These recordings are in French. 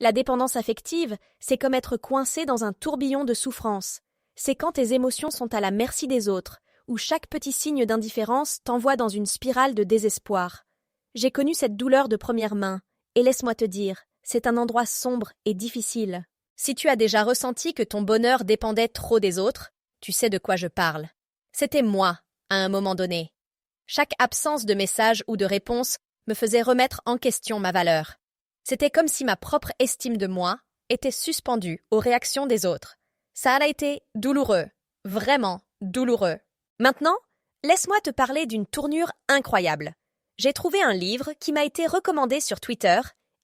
La dépendance affective, c'est comme être coincé dans un tourbillon de souffrance. C'est quand tes émotions sont à la merci des autres, où chaque petit signe d'indifférence t'envoie dans une spirale de désespoir. J'ai connu cette douleur de première main, et laisse-moi te dire, c'est un endroit sombre et difficile. Si tu as déjà ressenti que ton bonheur dépendait trop des autres, tu sais de quoi je parle. C'était moi, à un moment donné. Chaque absence de message ou de réponse me faisait remettre en question ma valeur. C'était comme si ma propre estime de moi était suspendue aux réactions des autres. Ça a été douloureux, vraiment douloureux. Maintenant, laisse-moi te parler d'une tournure incroyable. J'ai trouvé un livre qui m'a été recommandé sur Twitter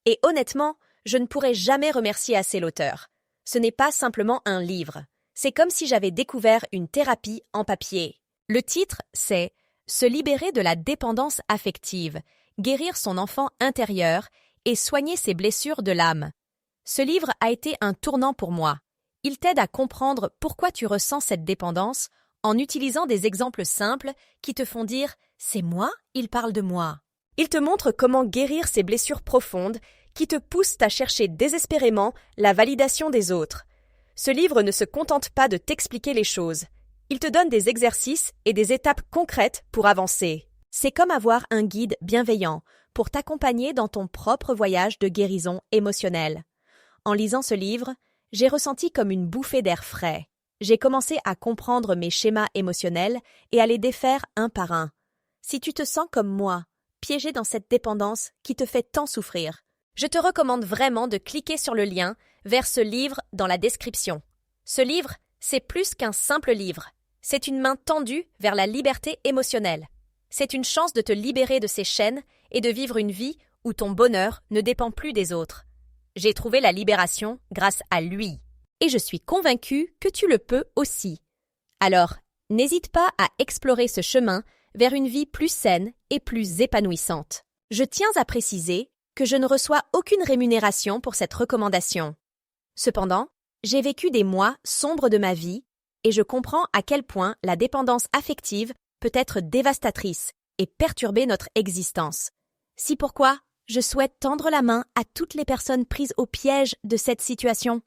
et honnêtement, je ne pourrai jamais remercier assez l'auteur. Ce n'est pas simplement un livre. C'est comme si j'avais découvert une thérapie en papier. Le titre, c'est « Se libérer de la dépendance affective, guérir son enfant intérieur et soigner ses blessures de l'âme ». Ce livre a été un tournant pour moi. Il t'aide à comprendre pourquoi tu ressens cette dépendance en utilisant des exemples simples qui te font dire « c'est moi, il parle de moi ». Il te montre comment guérir ces blessures profondes qui te poussent à chercher désespérément la validation des autres. Ce livre ne se contente pas de t'expliquer les choses. Il te donne des exercices et des étapes concrètes pour avancer. C'est comme avoir un guide bienveillant pour t'accompagner dans ton propre voyage de guérison émotionnelle. En lisant ce livre, j'ai ressenti comme une bouffée d'air frais. J'ai commencé à comprendre mes schémas émotionnels et à les défaire un par un. Si tu te sens comme moi, piégé dans cette dépendance qui te fait tant souffrir, je te recommande vraiment de cliquer sur le lien vers ce livre dans la description. Ce livre, c'est plus qu'un simple livre. C'est une main tendue vers la liberté émotionnelle. C'est une chance de te libérer de ces chaînes et de vivre une vie où ton bonheur ne dépend plus des autres. J'ai trouvé la libération grâce à lui. Et je suis convaincue que tu le peux aussi. Alors, n'hésite pas à explorer ce chemin vers une vie plus saine et plus épanouissante. Je tiens à préciser que je ne reçois aucune rémunération pour cette recommandation. Cependant, j'ai vécu des mois sombres de ma vie et je comprends à quel point la dépendance affective peut être dévastatrice et perturber notre existence. C'est pourquoi je souhaite tendre la main à toutes les personnes prises au piège de cette situation.